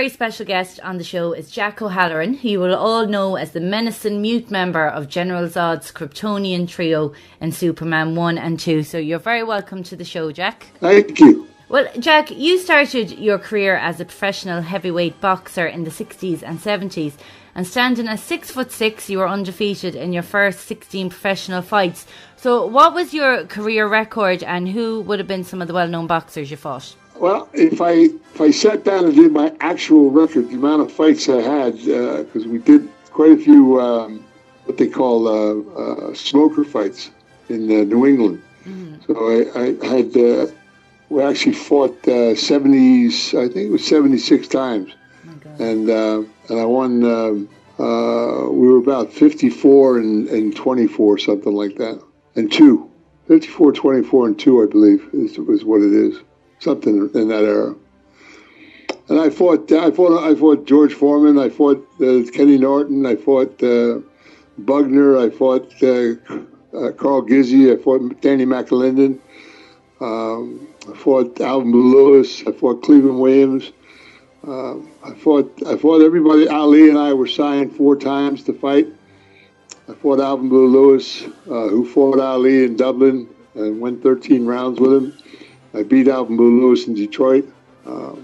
very special guest on the show is Jack O'Halloran, who you will all know as the menacing mute member of General Zod's Kryptonian trio in Superman 1 and 2. So you're very welcome to the show, Jack. Thank you. Well, Jack, you started your career as a professional heavyweight boxer in the 60s and 70s, and standing at 6'6", you were undefeated in your first 16 professional fights. So what was your career record, and who would have been some of the well-known boxers you fought? Well, if I sat down and did my actual record, the amount of fights I had, because we did quite a few what they call smoker fights in New England. Mm-hmm. So I had we actually fought 70s, I think it was 76 times, and I won. We were about 54 and 24, something like that, and 2, 54, 24, and 2, I believe is what it is. Something in that era. And I fought George Foreman. I fought Kenny Norton. I fought Bugner. I fought Carl Gizzi. I fought Danny McAlinden. I fought Alvin Lewis. I fought Cleveland Williams. I fought everybody. Ali and I were signed 4 times to fight. I fought Alvin Lewis, who fought Ali in Dublin and went 13 rounds with him. I beat Alvin Lewis in Detroit. I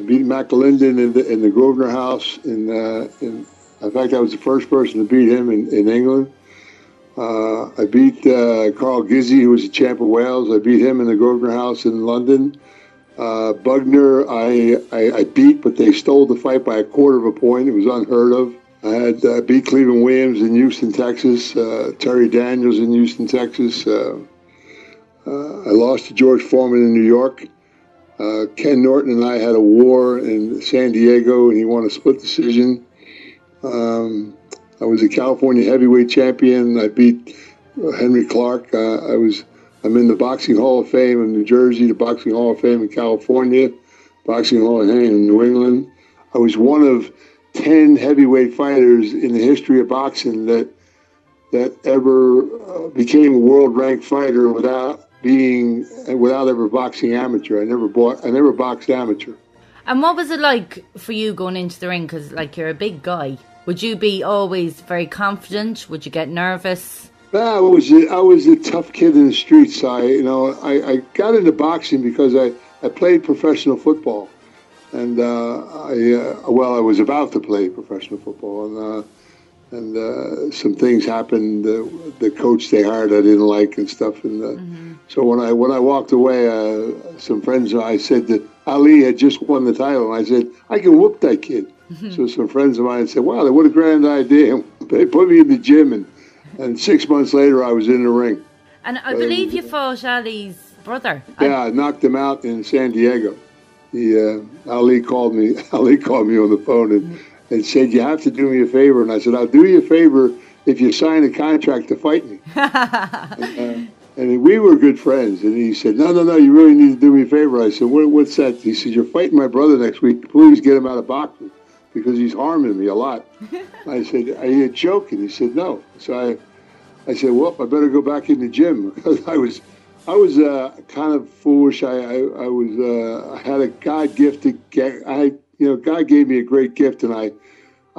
beat McAlinden in the Grosvenor House. In fact, I was the first person to beat him in England. I beat Carl Gizzi, who was the champ of Wales. I beat him in the Grosvenor House in London. Bugner, I beat, but they stole the fight by a quarter of a point. It was unheard of. I had beat Cleveland Williams in Houston, Texas. Terry Daniels in Houston, Texas. I lost to George Foreman in New York. Ken Norton and I had a war in San Diego, and he won a split decision. I was a California heavyweight champion. I beat Henry Clark. I'm in the Boxing Hall of Fame in New Jersey, the Boxing Hall of Fame in California, Boxing Hall of Fame in New England. I was one of 10 heavyweight fighters in the history of boxing that ever became a world-ranked fighter without ever boxing amateur. I never boxed amateur. And what was it like for you going into the ring? Because, you're a big guy. Would you be always very confident? Would you get nervous? I was a tough kid in the streets. I got into boxing because I played professional football, and I was about to play professional football, and some things happened. The coach they hired I didn't like and stuff, and so when I walked away, some friends I said that Ali had just won the title, and I said I can whoop that kid. So some friends of mine said, "Wow, what a grand idea!" They put me in the gym, and 6 months later, I was in the ring. And I believe you fought Ali's brother. Yeah, I knocked him out in San Diego. Ali called me. Ali called me on the phone and said, "You have to do me a favor." And I said, "I'll do you a favor if you sign a contract to fight me." And we were good friends. And he said, "No, you really need to do me a favor." I said, "What's that?" He said, "You're fighting my brother next week. Please get him out of boxing because he's harming me a lot." I said, "Are you joking?" He said, "No." So I said, "Well, I better go back in the gym," because I was kind of foolish. I had a God-gifted. God gave me a great gift, and I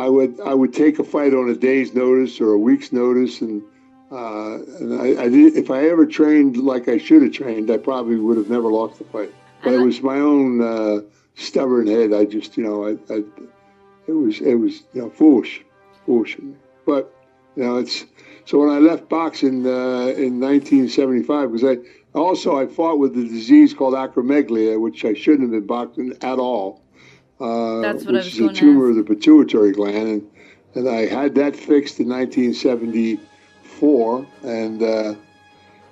would take a fight on a day's notice or a week's notice, and I did. If I ever trained like I should have trained, I probably would have never lost the fight. But it was my own stubborn head. I just, it was foolish of me. But it's so when I left boxing in 1975, because I fought with a disease called acromegaly, which I shouldn't have been boxing at all. That's what which is a tumor of the pituitary gland, and I had that fixed in 1974, and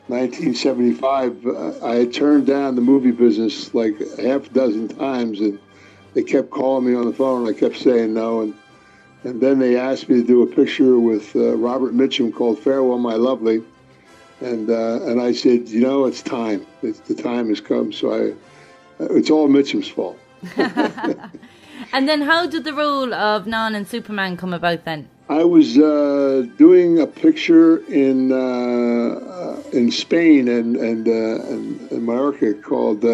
1975 I had turned down the movie business like half a dozen times, and they kept calling me on the phone, and I kept saying no, and then they asked me to do a picture with Robert Mitchum called "Farewell, My Lovely," and I said, it's time. The time has come. So it's all Mitchum's fault. And then how did the role of Non and Superman come about then? I was doing a picture in Spain and Mallorca called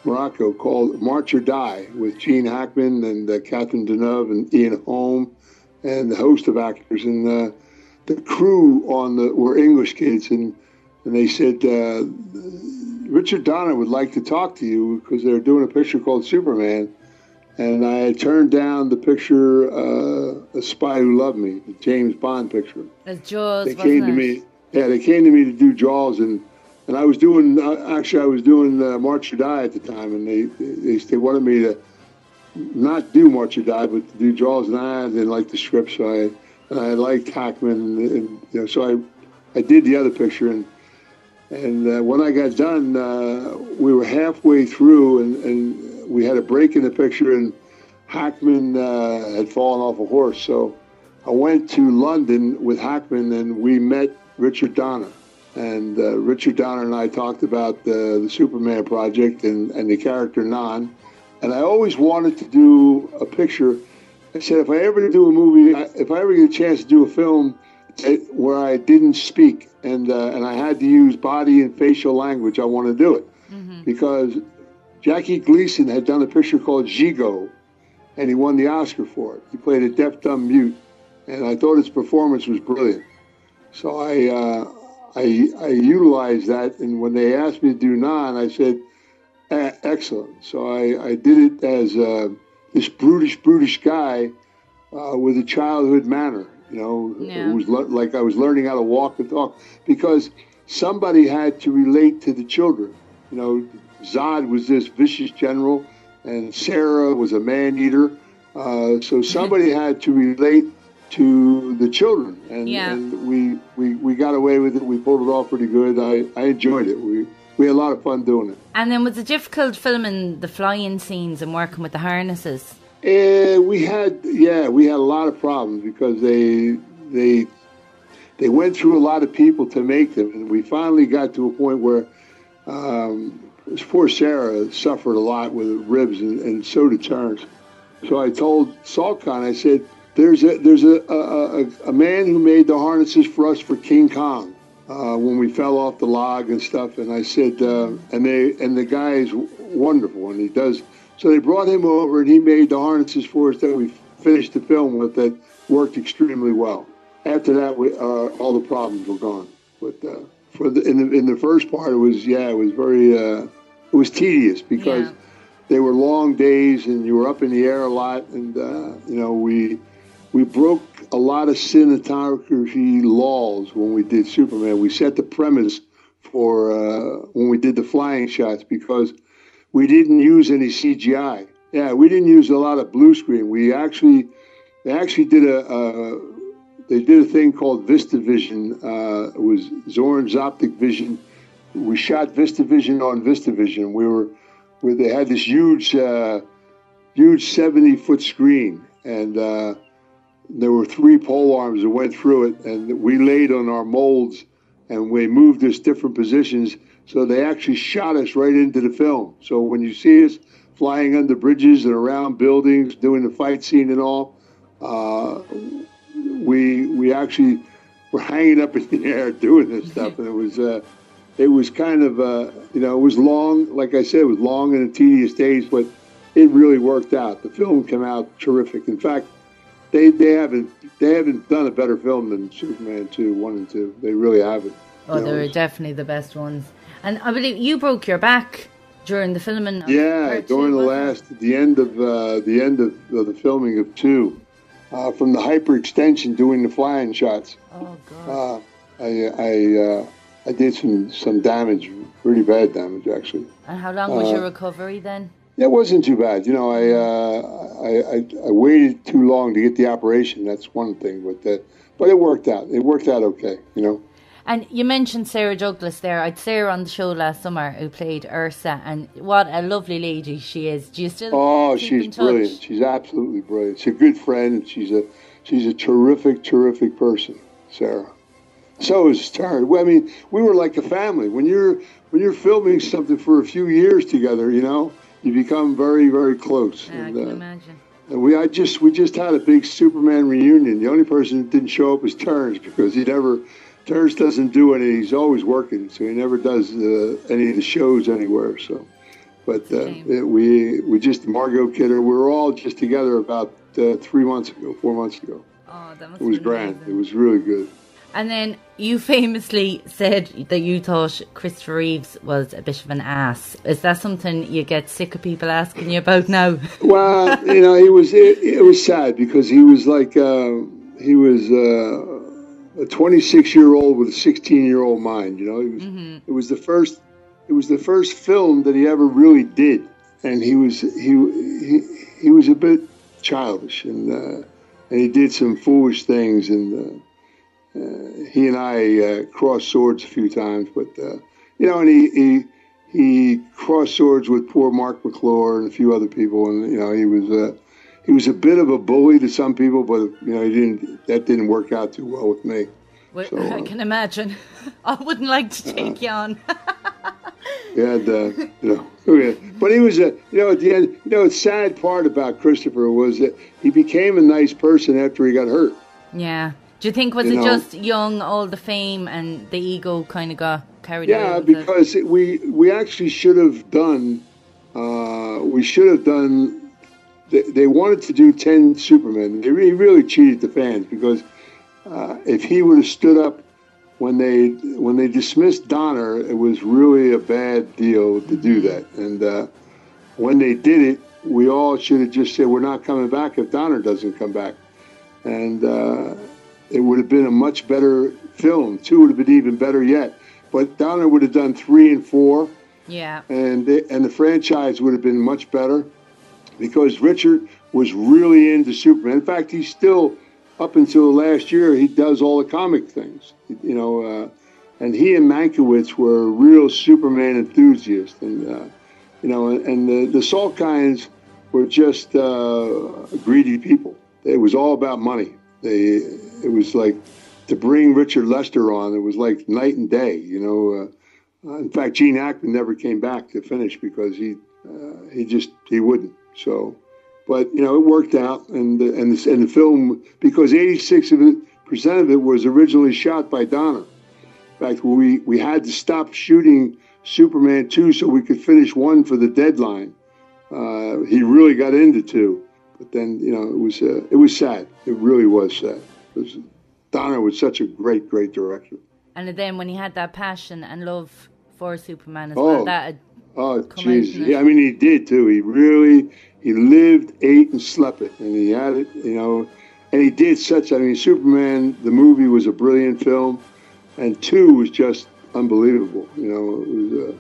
Morocco, called March or Die, with Gene Hackman and Catherine Deneuve and Ian Holm and a host of actors. And the crew were English kids, and they said, Richard Donner would like to talk to you because they're doing a picture called Superman. And I had turned down the picture, A Spy Who Loved Me, the James Bond picture. As Jaws, they came to me. Yeah, they came to me to do Jaws, and I was doing I was doing March or Die at the time, and they wanted me to not do March or Die, but to do Jaws, and I didn't like the script, so I liked Hackman, and so I did the other picture, and when I got done, we were halfway through, and we had a break in the picture, and Hackman had fallen off a horse, so I went to London with Hackman, and we met Richard Donner. And Richard Donner and I talked about the Superman project and the character Non. And I always wanted to do a picture. I said, if I ever do a movie, if I ever get a chance to do a film where I didn't speak and I had to use body and facial language, I want to do it. Mm-hmm. Because Jackie Gleason had done a picture called Gigot, and he won the Oscar for it. He played a deaf, dumb mute, and I thought his performance was brilliant. So I utilized that, and when they asked me to do Non, I said, excellent. So I did it as this brutish guy with a childhood manner, who was like I was learning how to walk and talk, because somebody had to relate to the children. Zod was this vicious general, and Sarah was a man-eater. So somebody had to relate to the children, and we got away with it. We pulled it off pretty good. I enjoyed it. We had a lot of fun doing it. And then was it difficult filming the flying scenes and working with the harnesses? We had a lot of problems because they went through a lot of people to make them, and we finally got to a point where poor Sarah suffered a lot with ribs, and so did Terrence. So I told Saltcon, I said, There's a man who made the harnesses for us for King Kong when we fell off the log and stuff. And I said, and the guy is wonderful, and he does. So they brought him over, and he made the harnesses for us that we finished the film with that worked extremely well. After that, all the problems were gone. But in the first part, it was very it was tedious because they were long days, and you were up in the air a lot, and we broke a lot of cinematography laws when we did Superman. We set the premise for when we did the flying shots because we didn't use any CGI. Yeah, we didn't use a lot of blue screen. They actually did a thing called Vistavision. It was Zorn's Optic Vision. We shot Vistavision on Vistavision. They had this huge 70-foot screen, and there were 3 pole arms that went through it, and we laid on our molds, and we moved us different positions, so they actually shot us right into the film. So when you see us flying under bridges and around buildings, doing the fight scene and all, we actually were hanging up in the air doing this stuff, and it was kind of it was long, like I said, it was long and a tedious days, but it really worked out. The film came out terrific. In fact, they haven't done a better film than Superman 2, 1 and 2. They really haven't. Oh, they were definitely the best ones. And I believe you broke your back during the filming. During the end of the filming of 2, from the hyperextension doing the flying shots. Oh God. I did some damage, pretty bad damage actually. And how long was your recovery then? It wasn't too bad. I waited too long to get the operation. That's one thing, but it worked out. It worked out okay, And you mentioned Sarah Douglas there. I'd see her on the show last summer, who played Ursa, and what a lovely lady she is. Do you still? Oh, she's brilliant. She's absolutely brilliant. She's a good friend, and she's a terrific person, Sarah. So is Terrence. I mean, we were like a family. When you're filming something for a few years together, you become very, very close. Yeah, I can imagine. And we just had a big Superman reunion. The only person that didn't show up was Terrence because Terrence doesn't do any. He's always working, so he never does any of the shows anywhere. So, But we just Margot Kidder. We were all just together about 4 months ago. Oh, that must It was grand. It was really good. And then you famously said that you thought Christopher Reeves was a bit of an ass. Is that something you get sick of people asking you about now? Well, it was sad because he was like he was a 26-year-old with a 16-year-old mind. It was the first film that he ever really did, and he was a bit childish, and he did some foolish things, and he and I crossed swords a few times, but and he crossed swords with poor Mark McClure and a few other people, and he was a bit of a bully to some people, but that didn't work out too well with me. Well, so, I can imagine. I wouldn't like to take you on. But he was at the end. The sad part about Christopher was that he became a nice person after he got hurt. Yeah. Do you think was it just young, all the fame, and the ego kind of got carried away? Yeah, because we actually should have done. They wanted to do 10 Supermen. He really cheated the fans because if he would have stood up when they dismissed Donner, it was really a bad deal to do that. And when they did it, we all should have just said, "We're not coming back if Donner doesn't come back." And it would have been a much better film. 2 would have been even better yet. But Donner would have done 3 and 4. Yeah. And the franchise would have been much better because Richard was really into Superman. In fact, he's still, up until last year, he does all the comic things. And he and Mankiewicz were real Superman enthusiasts. And, and the Salkinds were just greedy people. It was all about money. It was like to bring Richard Lester on. It was like night and day. In fact, Gene Hackman never came back to finish because he wouldn't. So, but it worked out, and the film, because 86% of it was originally shot by Donner. In fact, we had to stop shooting Superman 2 so we could finish 1 for the deadline. He really got into 2. But then, it was sad. It really was sad. Donner was such a great, great director. And then when he had that passion and love for Superman as well, that had Jesus. Yeah, I mean, he did, too. He lived, ate, and slept it. And he had it, and he did Superman, the movie was a brilliant film. And 2 was just unbelievable. It was...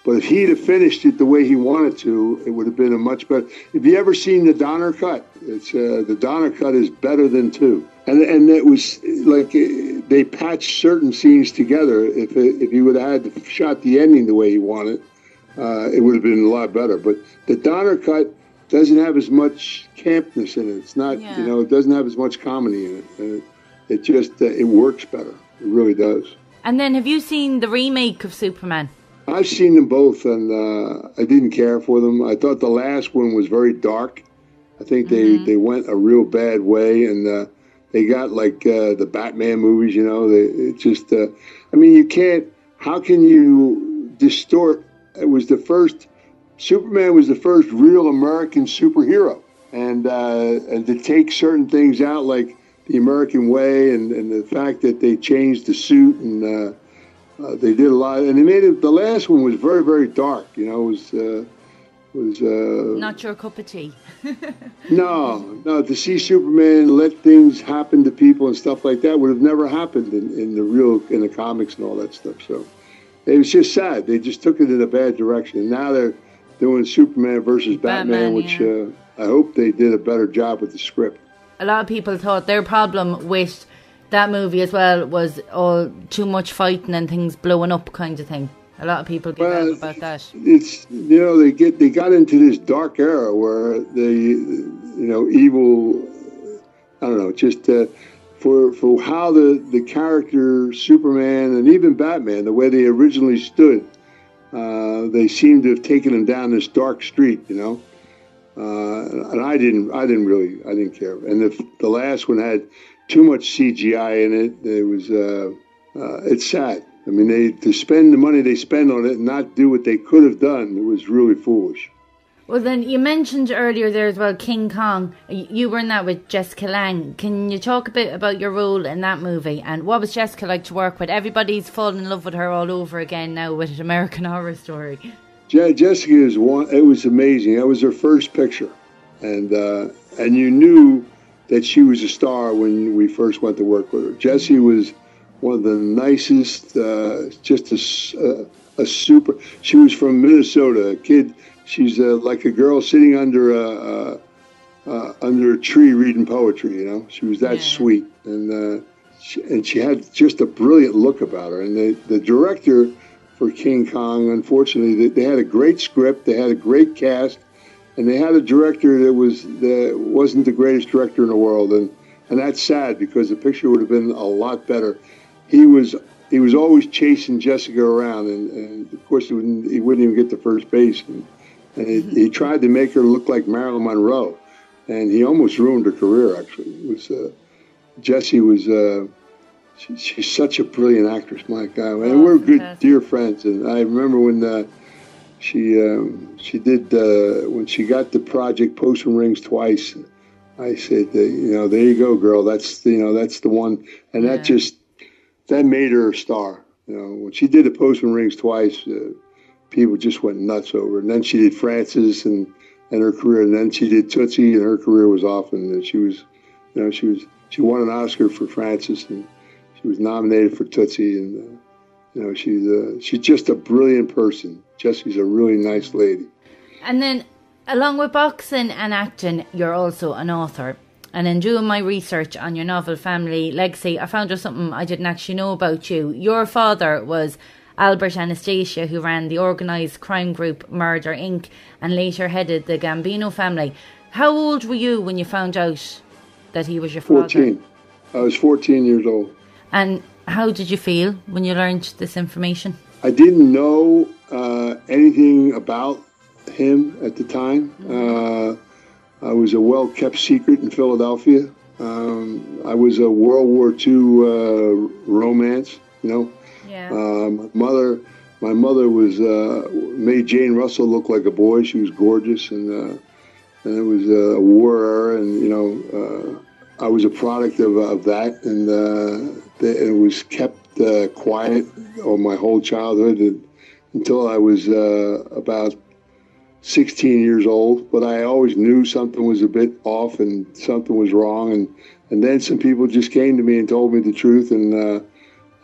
But if he'd have finished it the way he wanted to, it would have been a much better. Have you ever seen the Donner cut? It's the Donner cut is better than 2, and it was like they patched certain scenes together. If he would have had shot the ending the way he wanted, it would have been a lot better. But the Donner cut doesn't have as much campness in it. It's not, it doesn't have as much comedy in it. It just it works better. It really does. And then, have you seen the remake of Superman? I've seen them both, and I didn't care for them. I thought the last one was very dark. I think they went a real bad way, and they got like the Batman movies, it just, you can't, how can you distort? Superman was the first real American superhero, and to take certain things out, like the American way, and the fact that they changed the suit, and they did a lot, and they made it. The last one was very, very dark. It was not your cup of tea. No. To see Superman let things happen to people and stuff like that would have never happened in the comics and all that stuff. So it was just sad. They just took it in a bad direction. Now they're doing Superman versus Batman, which I hope they did a better job with the script. A lot of people thought their problem with that movie as well was all too much fighting and things blowing up kind of thing. A lot of people get out about that. It's they got into this dark era where evil. I don't know, just for how the character Superman and even Batman, the way they originally stood, they seem to have taken him down this dark street, and I didn't care. And the last one had too much CGI in it. It was it's sad. I mean, to spend the money they spend on it and not do what they could have done, it was really foolish. Well, then, you mentioned earlier there as well, King Kong. You were in that with Jessica Lange. Can you talk a bit about your role in that movie? And what was Jessica like to work with? Everybody's fallen in love with her all over again now with American Horror Story. Jessica is one. It was amazing. That was her first picture. And you knew that she was a star when we first went to work with her. Jessie was one of the nicest, just a super. She was from Minnesota, a kid. She's like a girl sitting under a tree reading poetry. You know, she was that sweet, and she had just a brilliant look about her. And the director for King Kong, unfortunately, they had a great script, they had a great cast, and they had a director that wasn't the greatest director in the world, and that's sad because the picture would have been a lot better. He was always chasing Jessica around, and of course he wouldn't even get to first base, and he tried to make her look like Marilyn Monroe, and he almost ruined her career. Actually, it was Jessie was she's such a brilliant actress, my God, and we're good dear friends. And I remember when she did when she got the project Postman Rings Twice. I said, there you go, girl. That's the one, and that made her a star. When she did the Postman Rings Twice, people just went nuts over. And then she did Frances and her career, and then she did Tootsie, and her career was off. And she won an Oscar for Frances, and she was nominated for Tootsie. And she's just a brilliant person. Jessie's a really nice lady. And then, along with boxing and acting, you're also an author. And in doing my research on your novel Family Legacy, I found out something I didn't actually know about you. Your father was Albert Anastasia, who ran the organised crime group Murder Inc. and later headed the Gambino family. How old were you when you found out that he was your father? 14. I was 14 years old. And how did you feel when you learned this information? I didn't know anything about him at the time. I was a well-kept secret in Philadelphia. I was a World War II romance, Yeah. My mother was made Jane Russell look like a boy. She was gorgeous, and it was a war era, and I was a product of that, and it was kept quiet all my whole childhood until I was about 16 years old, but I always knew something was a bit off and something was wrong, and then some people just came to me and told me the truth, and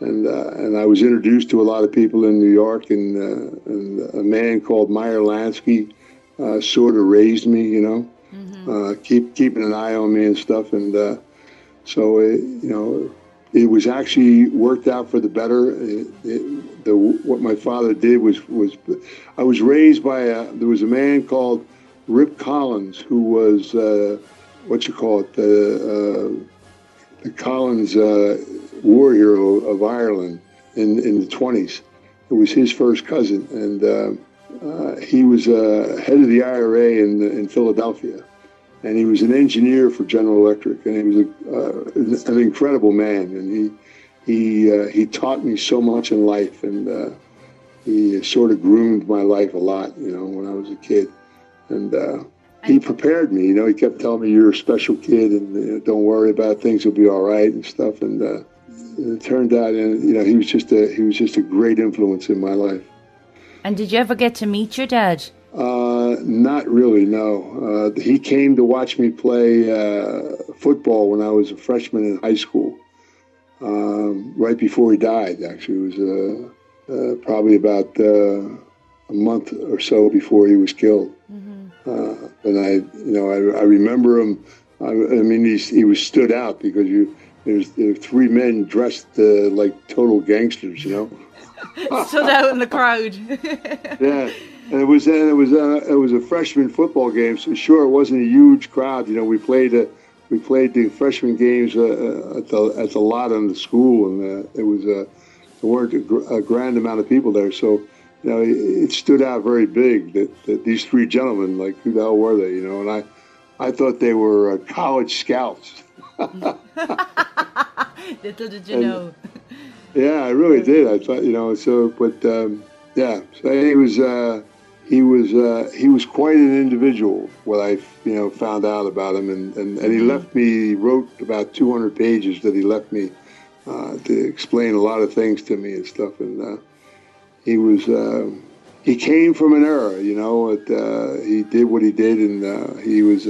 I was introduced to a lot of people in New York, and a man called Meyer Lansky sort of raised me, keeping an eye on me and stuff, and so it was actually worked out for the better. What my father did was I was raised by there was a man called Rip Collins, who was the Collins war hero of Ireland in the 20s. It was his first cousin, and he was head of the IRA in Philadelphia, and he was an engineer for General Electric, and he was an incredible man, and he taught me so much in life, and he sort of groomed my life a lot, when I was a kid, and he prepared me. He kept telling me, "You're a special kid, and don't worry about it. Things will be all right," and stuff. And it turned out, he was just a great influence in my life. And did you ever get to meet your dad? Not really, no. He came to watch me play football when I was a freshman in high school. Right before he died, actually. It was probably about a month or so before he was killed. Mm-hmm. And I remember him. He was stood out because there were three men dressed like total gangsters, Stood out in the crowd. Yeah, and it was a freshman football game, so sure it wasn't a huge crowd. We played the freshman games at the lot on the school, and there weren't a grand amount of people there, so it stood out very big that these three gentlemen, like, who the hell were they? And I thought they were college scouts. Little did you know. Yeah, I really did. I thought, so, but yeah, so he was quite an individual. What I, found out about him, and he left me. He wrote about 200 pages that he left me to explain a lot of things to me and stuff. And he was he came from an era, he did what he did, and he was.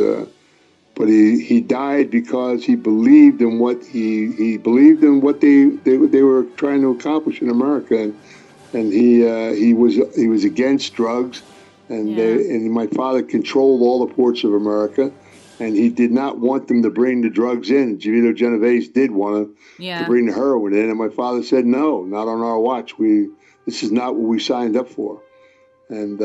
But he died because he believed in what he believed in what they were trying to accomplish in America, and he was against drugs, and my father controlled all the ports of America, and he did not want them to bring the drugs in. Vito Genovese did want to bring the heroin in, and my father said no, not on our watch. This is not what we signed up for. And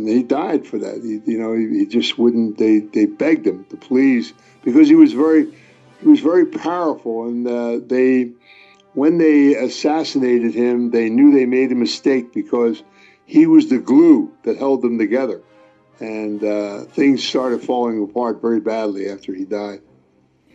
he died for that. He just wouldn't. They begged him to please, because he was very powerful. And when they assassinated him, they knew they made a mistake, because he was the glue that held them together. And things started falling apart very badly after he died.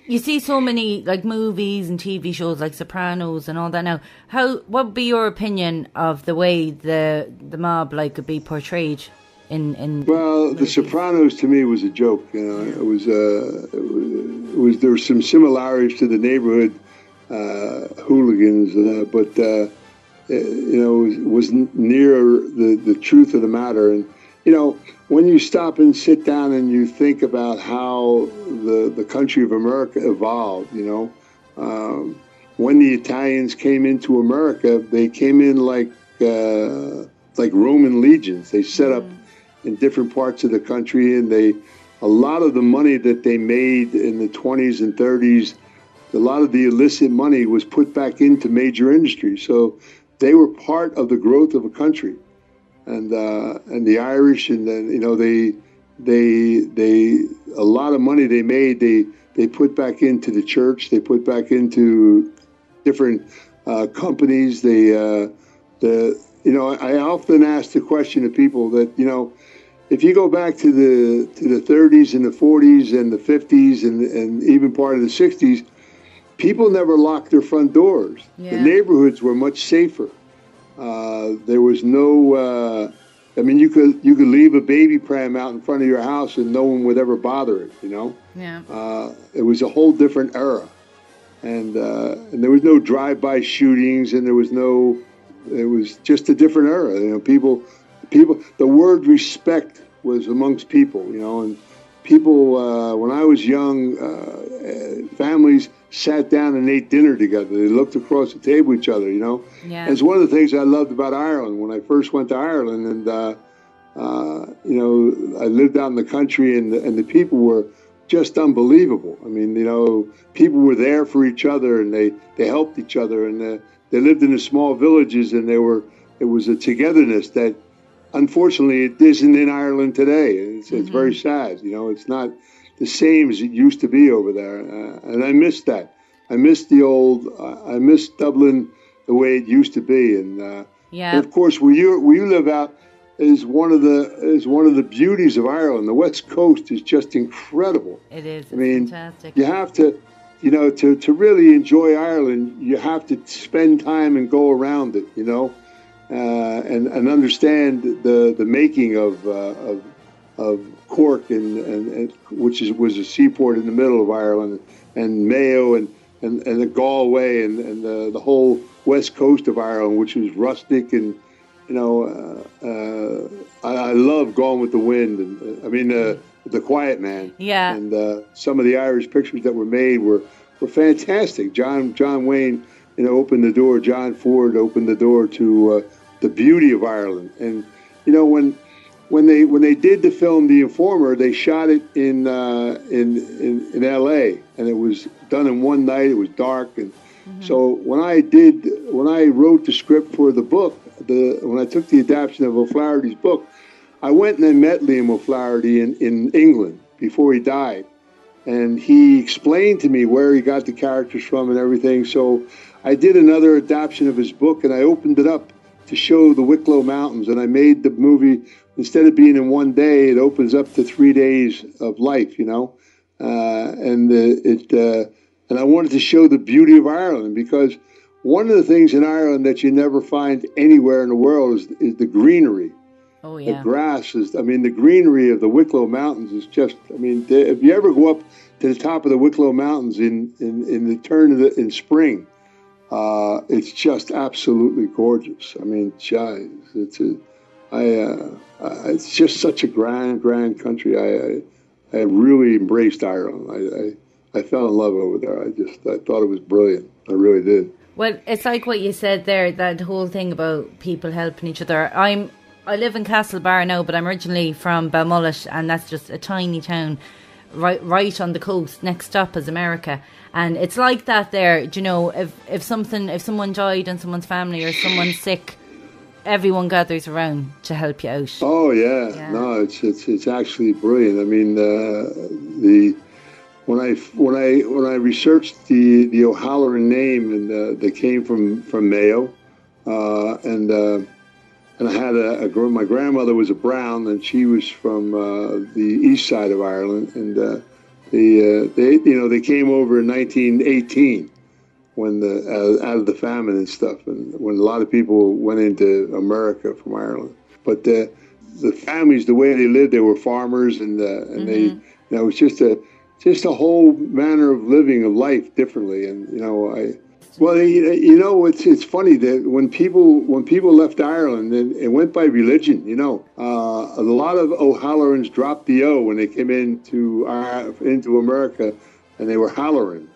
You see so many like movies and TV shows like Sopranos and all that now. What would be your opinion of the way the mob could be portrayed in Well, movies? The Sopranos to me was a joke. It was there were some similarities to the neighborhood hooligans, but it wasn't near the truth of the matter. And when you stop and sit down and you think about how the country of America evolved, when the Italians came into America, they came in like Roman legions. They set up in different parts of the country, and a lot of the money that they made in the 20s and 30s, a lot of the illicit money was put back into major industries. So they were part of the growth of a country. And the Irish, and then they a lot of money they made, they put back into the church. They put back into different companies. I often ask the question to people that if you go back to the 30s and the 40s and the 50s and even part of the 60s, people never locked their front doors. The neighborhoods were much safer. There was no. You could leave a baby pram out in front of your house and no one would ever bother it. It was a whole different era, and there was no drive-by shootings, and there was no. It was just a different era. People. The word respect was amongst people. And people. When I was young, families sat down and ate dinner together. They looked across the table at each other, And it's one of the things I loved about Ireland. When I first went to Ireland, and I lived out in the country, and the people were just unbelievable. People were there for each other, and they helped each other, and they lived in the small villages, and it was a togetherness that, unfortunately, it isn't in Ireland today. It's very sad. It's not the same as it used to be over there, and I miss that. I miss I miss Dublin the way it used to be, and of course, where you live out is one of the beauties of Ireland. The West Coast is just incredible. It is. It's fantastic. You have to, to really enjoy Ireland, you have to spend time and go around it, and understand the making of Cork, and which was a seaport in the middle of Ireland, and Mayo, and the Galway, and the whole west coast of Ireland, which was rustic, and I love Gone with the Wind, and The Quiet Man. Yeah. And some of the Irish pictures that were made were fantastic. John Wayne, opened the door. John Ford opened the door to the beauty of Ireland, and when they did the film The Informer, they shot it in L.A. and it was done in one night. It was dark, and so when I wrote the script for the book, when I took the adaptation of O'Flaherty's book, I went and I met Liam O'Flaherty in England before he died, and he explained to me where he got the characters from and everything. So I did another adaptation of his book, and I opened it up to show the Wicklow Mountains, and I made the movie. Instead of being in one day, it opens up to 3 days of life, and I wanted to show the beauty of Ireland, because one of the things in Ireland that you never find anywhere in the world is the greenery. Oh, The yeah. grass is, I mean, the greenery of the Wicklow Mountains is just, I mean, if you ever go up to the top of the Wicklow Mountains in the turn of in spring, it's just absolutely gorgeous. I mean, it's just such a grand country. I really embraced Ireland. I fell in love over there. I thought it was brilliant. I really did. Well, it's like what you said there, that whole thing about people helping each other. I live in Castlebar now, but I'm originally from Balmullet, and that's just a tiny town right on the coast. Next stop is America. And it's like that there, you know, if someone died in someone's family or someone's sick, everyone gathers around to help you out. Oh yeah. No, it's actually brilliant. I mean, when I researched the O'Halloran name, and they came from Mayo, and I had my grandmother was a Brown, and she was from the east side of Ireland, and they came over in 1918 when out of the famine and stuff, and when a lot of people went into America from Ireland. But the families, the way they lived, they were farmers, and they, you know, it was just a whole manner of living of life differently, and it's funny that when people left Ireland, it went by religion. You know, a lot of O'Hallorans dropped the O when they came into America, and they were Halloran.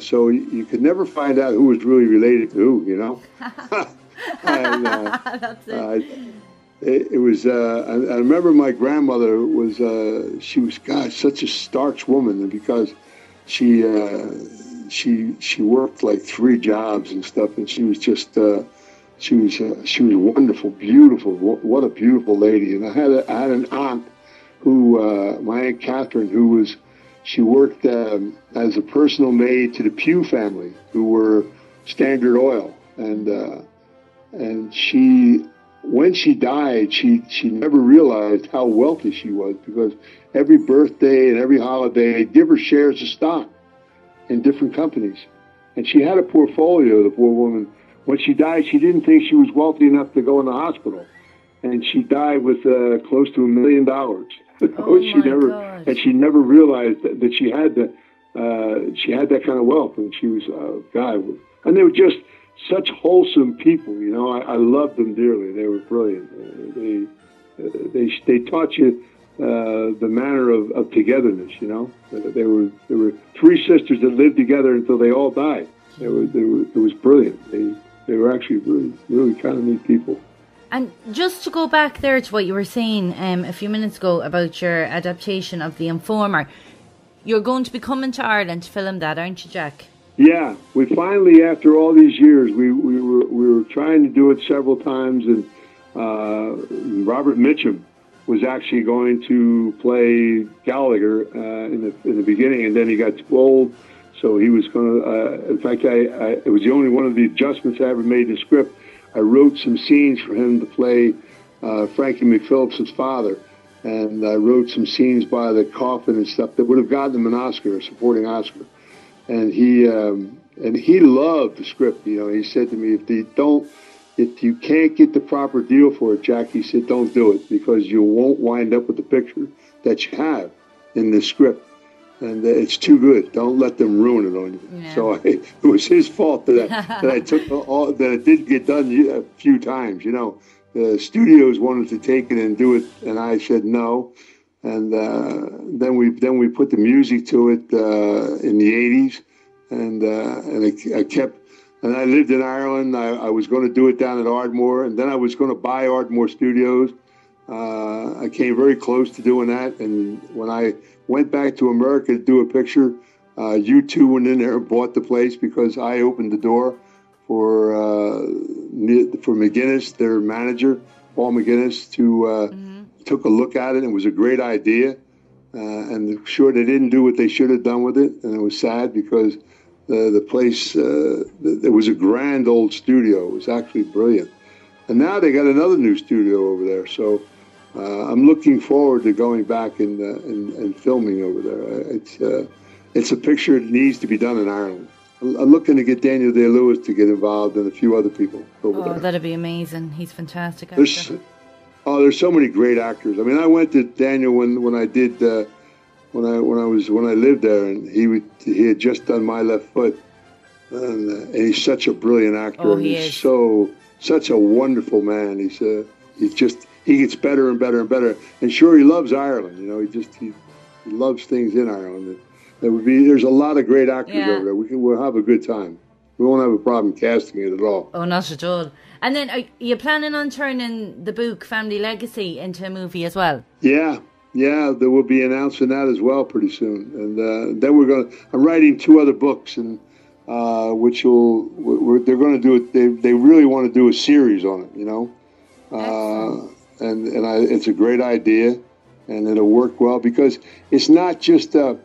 So you could never find out who was really related to who. You know, and, that's it. It was. I remember my grandmother was. She was, God, such a starch woman, and because she worked like 3 jobs and stuff, and she was just she was wonderful, beautiful. What a beautiful lady. And I had an aunt who, my Aunt Catherine, she worked as a personal maid to the Pugh family, who were Standard Oil, and she. When she died, she never realized how wealthy she was, because every birthday and every holiday they'd give her shares of stock in different companies. And she had a portfolio, the poor woman. When she died, she didn't think she was wealthy enough to go in the hospital. And she died with close to $1 million. And she never realized that she had that kind of wealth. And she was, God, and they were just such wholesome people, you know. I loved them dearly. They were brilliant. They taught you the manner of togetherness, you know. There were 3 sisters that lived together until they all died. It was brilliant. They were actually really kind of neat people. And just to go back there to what you were saying a few minutes ago about your adaptation of The Informer, you're going to be coming to Ireland to film that, aren't you, Jack? Yeah, we finally, after all these years, we were trying to do it several times, and Robert Mitchum was actually going to play Gallagher in the beginning, and then he got too old, so he was going to. In fact, it was the only one of the adjustments I ever made in the script. I wrote some scenes for him to play Frankie McPhillips' father, and I wrote some scenes by the coffin and stuff that would have gotten him an Oscar, a supporting Oscar. And he loved the script. You know, he said to me, if you can't get the proper deal for it, Jack, he said, don't do it, because you won't wind up with the picture that you have in the script, and it's too good. Don't let them ruin it on you. Yeah. So it was his fault that I took that it did get done a few times. You know, the studios wanted to take it and do it, and I said no. And then we put the music to it in the 80s, and I kept. And I lived in Ireland. I was going to do it down at Ardmore, and then I was going to buy Ardmore Studios. I came very close to doing that, and when I went back to America to do a picture, U2 went in there and bought the place, because I opened the door for McGuinness, their manager, Paul McGuinness, to. Took a look at it, and it was a great idea, and sure, they didn't do what they should have done with it, and it was sad, because the place, it was a grand old studio. It was actually brilliant, and now they got another new studio over there, so I'm looking forward to going back and filming over there. It's a picture that needs to be done in Ireland. I'm looking to get Daniel Day-Lewis to get involved and a few other people over there. Oh, that'd be amazing. He's fantastic. There's so many great actors. I mean, I went to Daniel when I did when I lived there, and he had just done My Left Foot, and he's such a brilliant actor. Oh, and he's such a wonderful man. He gets better and better and better. And sure, he loves Ireland. You know, he loves things in Ireland. There's a lot of great actors over there. We'll have a good time. We won't have a problem casting it at all. Oh, not at all. And then, are you planning on turning the book Family Legacy into a movie as well? Yeah, there will be announcing that as well pretty soon. And then I'm writing 2 other books, and they're going to do it. They really want to do a series on it, you know. It's a great idea, and it'll work well because it's not just a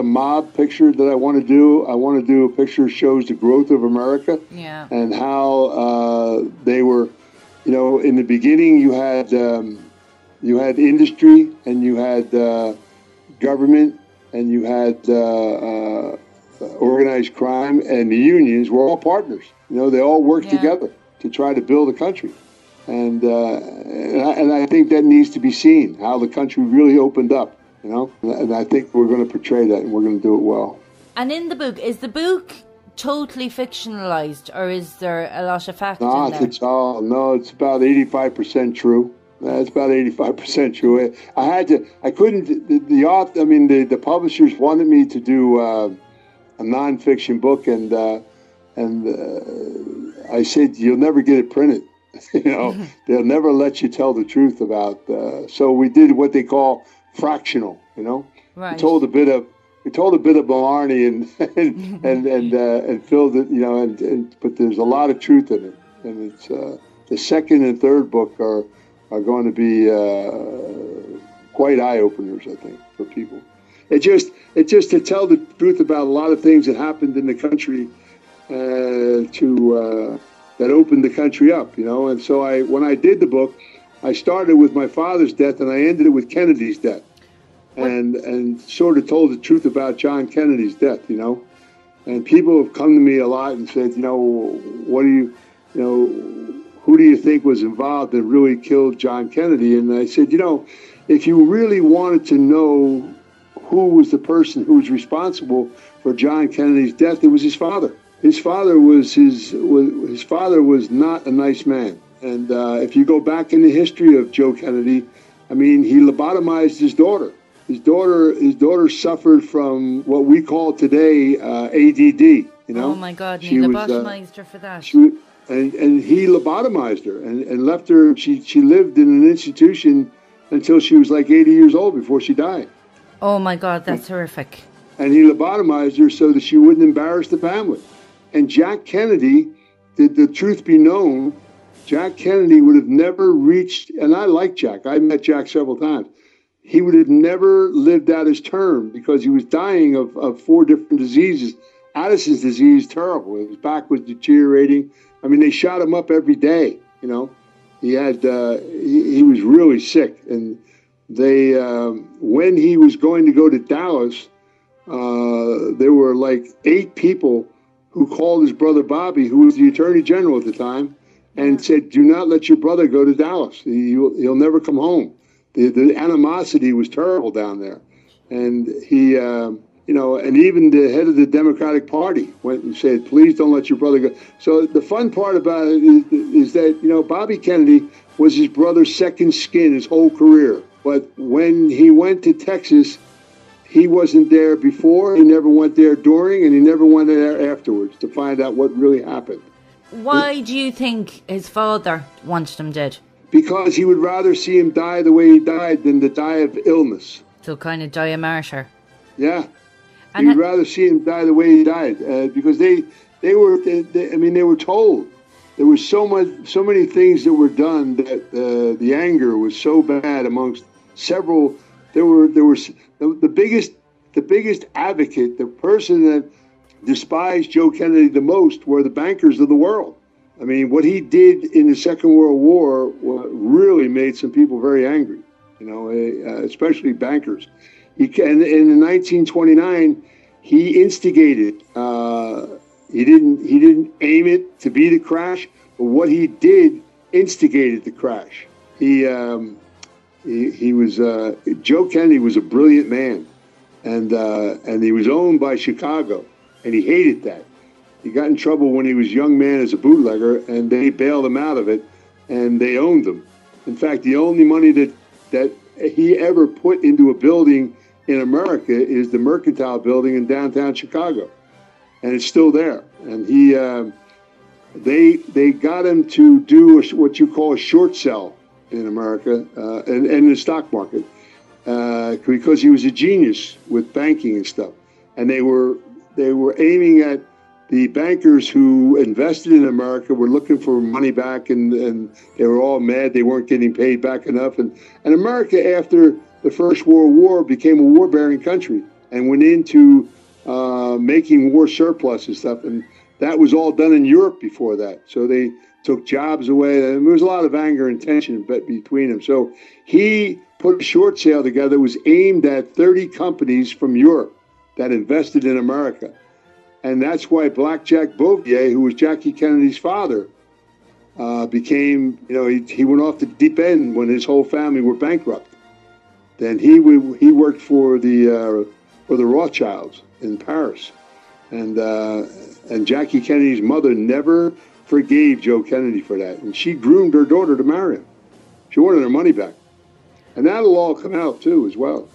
mob picture that I want to do. I want to do a picture that shows the growth of America and how they were, you know, in the beginning you had industry and you had government and you had organized crime, and the unions were all partners. You know, they all worked together to try to build a country. And I think that needs to be seen, how the country really opened up. You know, and I think we're going to portray that, and we're going to do it well. And in the book, is the book totally fictionalized, or is there a lot of fact in there? It's about 85% true. It's about 85% true. The author, the publishers wanted me to do a nonfiction book, and I said, you'll never get it printed. You know, they'll never let you tell the truth about. So we did what they call fractional, you know. Right. We told a bit of malarkey and filled it, you know, but there's a lot of truth in it, and it's the second and third book are going to be quite eye openers, I think, for people. It just to tell the truth about a lot of things that happened in the country that opened the country up, you know. And so when I did the book, I started with my father's death and I ended it with Kennedy's death, and sort of told the truth about John Kennedy's death, you know. And people have come to me a lot and said, you know, who do you think was involved and really killed John Kennedy? And I said, you know, if you really wanted to know who was the person who was responsible for John Kennedy's death, it was his father. His father was not a nice man. And if you go back in the history of Joe Kennedy, I mean, he lobotomized his daughter. His daughter suffered from what we call today ADD. You know. Oh my God! He lobotomized her for that. And he lobotomized her and left her. She lived in an institution until she was like 80 years old before she died. Oh my God, that's horrific. And he lobotomized her so that she wouldn't embarrass the family. And Jack Kennedy, did the truth be known, Jack Kennedy would have never reached, and I like Jack, I met Jack several times, he would have never lived out his term because he was dying of 4 different diseases. Addison's disease, terrible. His back was deteriorating. I mean, they shot him up every day, you know. He had, he was really sick. And they, when he was going to go to Dallas, there were like 8 people who called his brother Bobby, who was the Attorney General at the time, and said, do not let your brother go to Dallas. He'll never come home. The animosity was terrible down there. And he, you know, and even the head of the Democratic Party went and said, please don't let your brother go. So the fun part about it is that, you know, Bobby Kennedy was his brother's second skin his whole career. But when he went to Texas, he wasn't there before, he never went there during, and he never went there afterwards to find out what really happened. Why do you think his father wanted him dead? Because he would rather see him die the way he died than to die of illness. So kind of die a martyr. Yeah. And he'd rather see him die the way he died because they were told. There was so many things that were done that the anger was so bad amongst several. There was the biggest advocate, the person that despised Joe Kennedy the most were the bankers of the world. I mean, what he did in the Second World War really made some people very angry, you know, especially bankers. And in 1929, he instigated. He didn't aim it to be the crash, but what he did instigated the crash. He was Joe Kennedy was a brilliant man, and he was owned by Chicago, and he hated that. He got in trouble when he was a young man as a bootlegger, and they bailed him out of it, and they owned him. In fact, the only money that he ever put into a building in America is the Mercantile Building in downtown Chicago, and it's still there. And they got him to do what you call a short sell in America and in the stock market because he was a genius with banking and stuff. And they were aiming at the bankers who invested in America, were looking for money back, and they were all mad they weren't getting paid back enough. And America, after the First World War, became a war-bearing country and went into making war surplus and stuff. And that was all done in Europe before that. So they took jobs away. And there was a lot of anger and tension between them. So he put a short sale together that was aimed at 30 companies from Europe that invested in America. And that's why Blackjack Bouvier, who was Jackie Kennedy's father, became, he went off the deep end when his whole family were bankrupt. Then he worked for the Rothschilds in Paris. And Jackie Kennedy's mother never forgave Joe Kennedy for that. And she groomed her daughter to marry him. She wanted her money back. And that'll all come out, too, as well,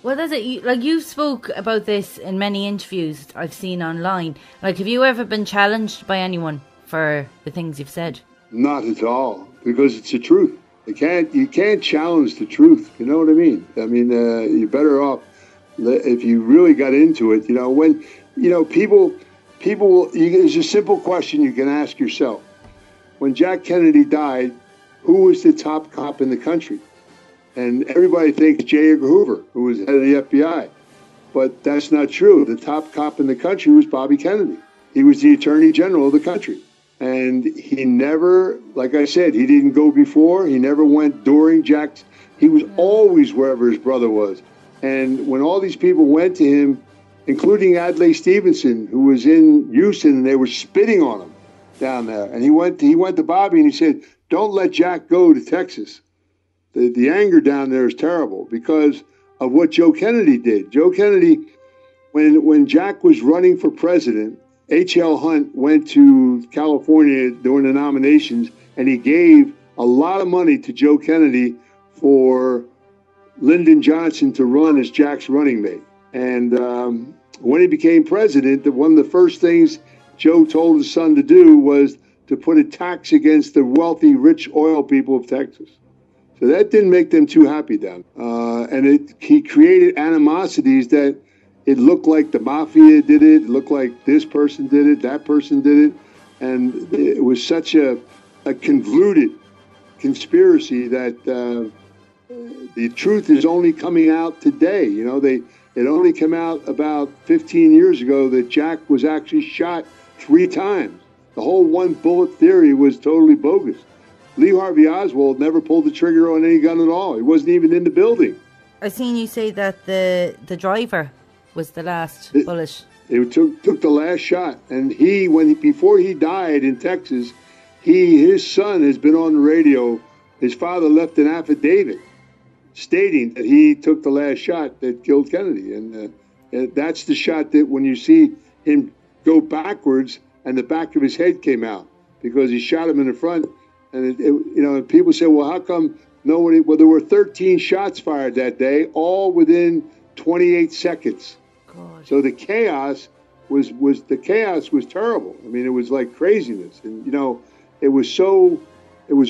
Well, that's it. Like, you spoke about this in many interviews I've seen online. Like, have you ever been challenged by anyone for the things you've said? Not at all, because it's the truth. You can't challenge the truth, you know what I mean? I mean, you're better off if you really got into it, when, people, there's a simple question you can ask yourself. When Jack Kennedy died, who was the top cop in the country? And everybody thinks J. Edgar Hoover, who was head of the FBI. But that's not true. The top cop in the country was Bobby Kennedy. He was the Attorney General of the country. And he never, like I said, he didn't go before. He never went during Jack's. He was always wherever his brother was. And when all these people went to him, including Adlai Stevenson, who was in Houston, and they were spitting on him down there. And he went to Bobby and he said, "Don't let Jack go to Texas." The anger down there is terrible because of what Joe Kennedy did. Joe Kennedy, when Jack was running for president, H.L. Hunt went to California during the nominations, and he gave a lot of money to Joe Kennedy for Lyndon Johnson to run as Jack's running mate. And when he became president, one of the first things Joe told his son to do was to put a tax against the wealthy, rich oil people of Texas. So that didn't make them too happy down. And he created animosities that it looked like the mafia did it looked like this person did it, that person did it. And it was such a convoluted conspiracy that the truth is only coming out today. It only came out about 15 years ago that Jack was actually shot 3 times. The whole one bullet theory was totally bogus. Lee Harvey Oswald never pulled the trigger on any gun at all. He wasn't even in the building. I've seen you say that the driver was the last bullet. It took the last shot. And before he died in Texas, his son has been on the radio. His father left an affidavit stating that he took the last shot that killed Kennedy. And that's the shot that when you see him go backwards and the back of his head came out because he shot him in the front. And people say, well, how come nobody? Well, there were 13 shots fired that day, all within 28 seconds. God. So the chaos was terrible. I mean, it was like craziness, and it was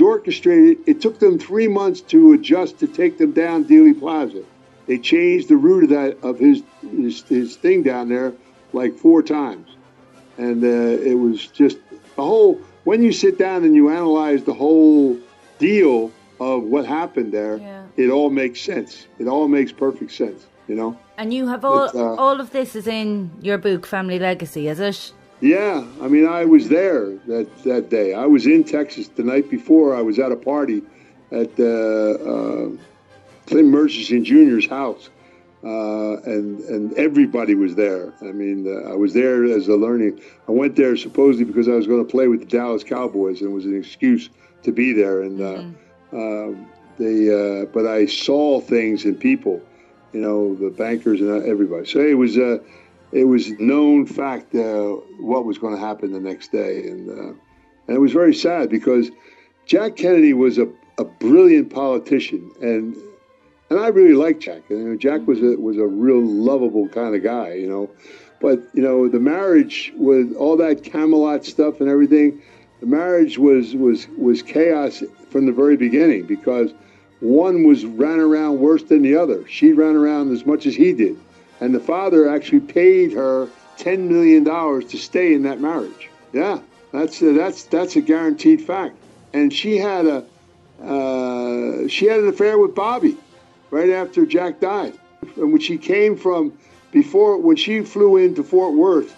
orchestrated. It took them 3 months to adjust to take them down Dealey Plaza. They changed the route of his thing down there like 4 times, and it was just the whole. When you sit down and you analyze the whole deal of what happened there, It all makes sense. It all makes perfect sense, And you have all of this is in your book, Family Legacy, is it? Yeah. I mean, I was there that day. I was in Texas the night before. I was at a party at Clinton Murchison Jr.'s house. and everybody was there. I mean, I was there as a learning. I went there supposedly because I was going to play with the Dallas Cowboys, and it was an excuse to be there. And but I saw things in people, you know, the bankers and everybody. So it was known fact what was going to happen the next day, and it was very sad because Jack Kennedy was a brilliant politician, and I really liked Jack. You know, Jack was a real lovable kind of guy, you know. But you know, the marriage with all that Camelot stuff and everything, the marriage was chaos from the very beginning because one ran around worse than the other. She ran around as much as he did, and the father actually paid her $10 million to stay in that marriage. Yeah, that's a guaranteed fact. And she had an affair with Bobby right after Jack died. And when she came from when she flew into Fort Worth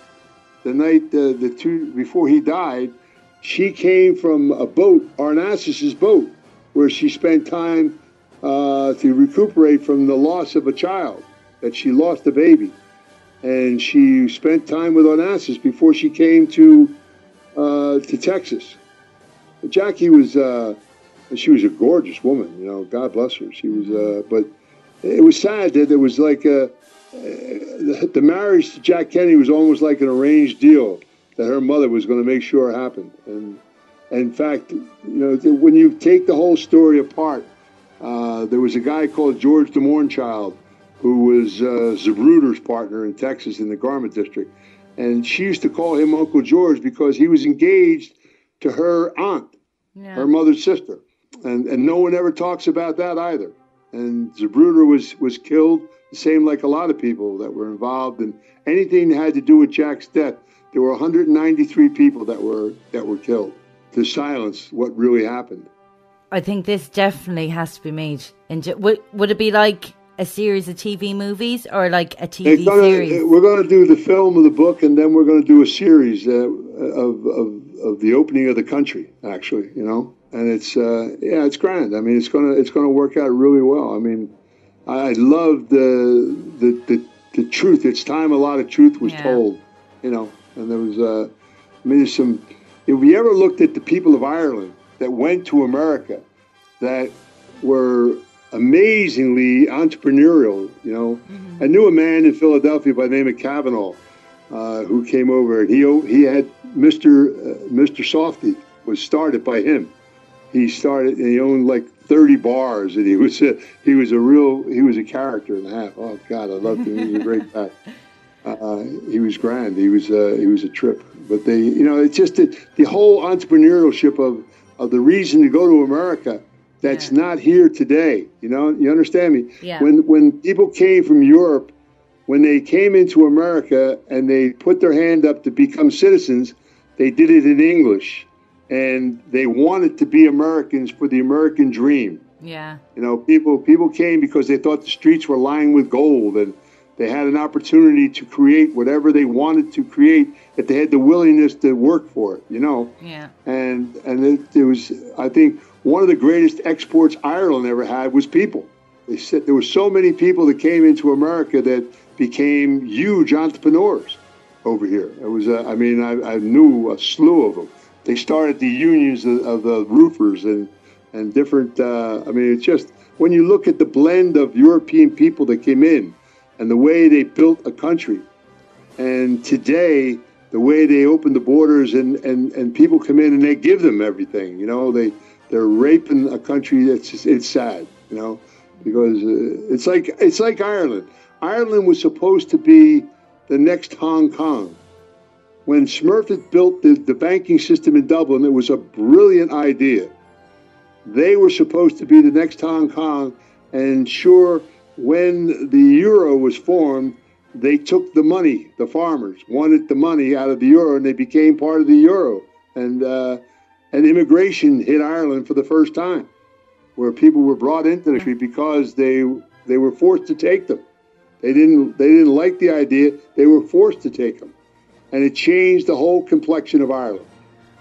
the night before he died, she came from a boat, Arnassis's boat, where she spent time to recuperate from the loss of a child, that she lost a baby. And she spent time with Onassis before she came to Texas. Jackie she was a gorgeous woman, you know, God bless her. She was, but it was sad that there was like the marriage to Jack Kennedy was almost like an arranged deal that her mother was going to make sure happened. And in fact, you know, when you take the whole story apart, there was a guy called George de Mournchild who was Zapruder's partner in Texas in the garment district. And she used to call him Uncle George because he was engaged to her aunt, her mother's sister. And no one ever talks about that either. And Zapruder was killed, the same like a lot of people that were involved in anything that had to do with Jack's death. There were 193 people that were killed to silence what really happened. I think this definitely has to be made. Would it be like a series of TV movies or like a TV series? We're going to do the film of the book, and then we're going to do a series of the opening of the country, actually, you know. And it's grand. I mean, it's gonna work out really well. I mean, I love the truth. It's time a lot of truth was told, you know. And there was there's some. If you ever looked at the people of Ireland that went to America, that were amazingly entrepreneurial, you know. I knew a man in Philadelphia by the name of Kavanaugh who came over, and he had Mr. Softy was started by him. He started, and he owned like 30 bars, and he was a character and a half. Oh God, I loved him. He was a great guy. He was grand. He was a trip. But it's just the whole entrepreneurship of the reason to go to America that's not here today. You know, you understand me? Yeah. When people came from Europe, when they came into America and they put their hand up to become citizens, they did it in English. And they wanted to be Americans for the American dream. Yeah. You know, people came because they thought the streets were lined with gold, and they had an opportunity to create whatever they wanted to create if they had the willingness to work for it, you know. Yeah. And it was, I think, one of the greatest exports Ireland ever had was people. They said there were so many people that came into America that became huge entrepreneurs over here. It was, I knew a slew of them. They started the unions of the roofers and different, it's just, when you look at the blend of European people that came in and the way they built a country, and today, the way they open the borders and people come in and they give them everything, you know, they're raping a country it's sad, you know, because it's like Ireland. Ireland was supposed to be the next Hong Kong. When Smurfit built the banking system in Dublin, it was a brilliant idea. They were supposed to be the next Hong Kong, and sure, when the euro was formed, they took the money. The farmers wanted the money out of the euro, and they became part of the euro. And immigration hit Ireland for the first time, where people were brought into the country because they were forced to take them. They didn't like the idea. They were forced to take them. And it changed the whole complexion of Ireland.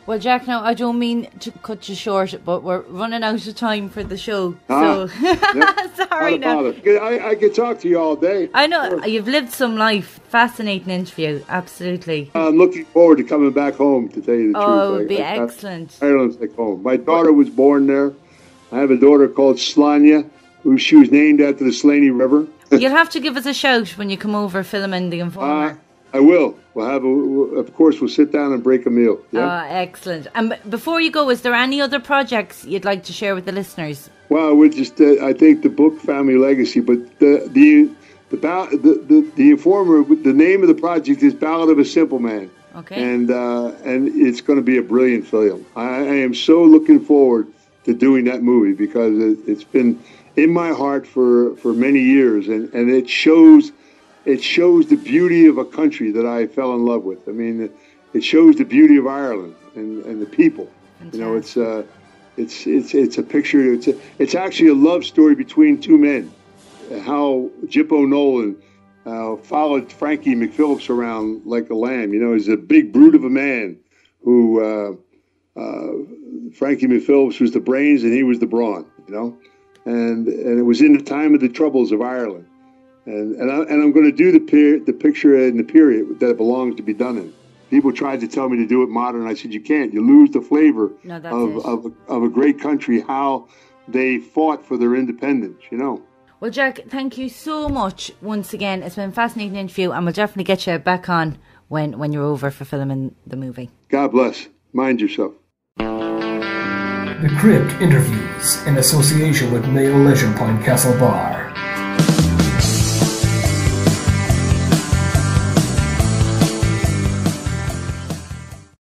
Well, Jack, now I don't mean to cut you short, but we're running out of time for the show. So sorry now. I could talk to you all day. I know you've lived some life. Fascinating interview, absolutely. I'm looking forward to coming back home. To tell you the truth, it would be excellent. Ireland's like home. My daughter was born there. I have a daughter called Slania, she was named after the Slaney River. You'll have to give us a shout when you come over filming The Informer. I will. Of course, we'll sit down and break a meal. Yeah? Excellent. And before you go, is there any other projects you'd like to share with the listeners? Well, we're just, I think the book Family Legacy, but the Informer, the name of the project is Ballad of a Simple Man. Okay. And it's going to be a brilliant film. I am so looking forward to doing that movie because it's been in my heart for many years, and it shows the beauty of a country that I fell in love with. I mean, it shows the beauty of Ireland and the people. Fantastic. You know, it's a picture. It's actually a love story between two men. How Jip O'Nolan followed Frankie McPhillips around like a lamb. You know, he's a big brute of a man who Frankie McPhillips was the brains and he was the brawn. You know, and it was in the time of the troubles of Ireland. And I'm going to do the picture in the period that it belongs to be done in. People tried to tell me to do it modern. I said, you can't. You lose the flavor of a great country, how they fought for their independence, you know. Well, Jack, thank you so much once again. It's been a fascinating interview, and we'll definitely get you back on when you're over for filming the movie. God bless. Mind yourself. The Crypt interviews in association with Mayo Leisure Point Castle Bar.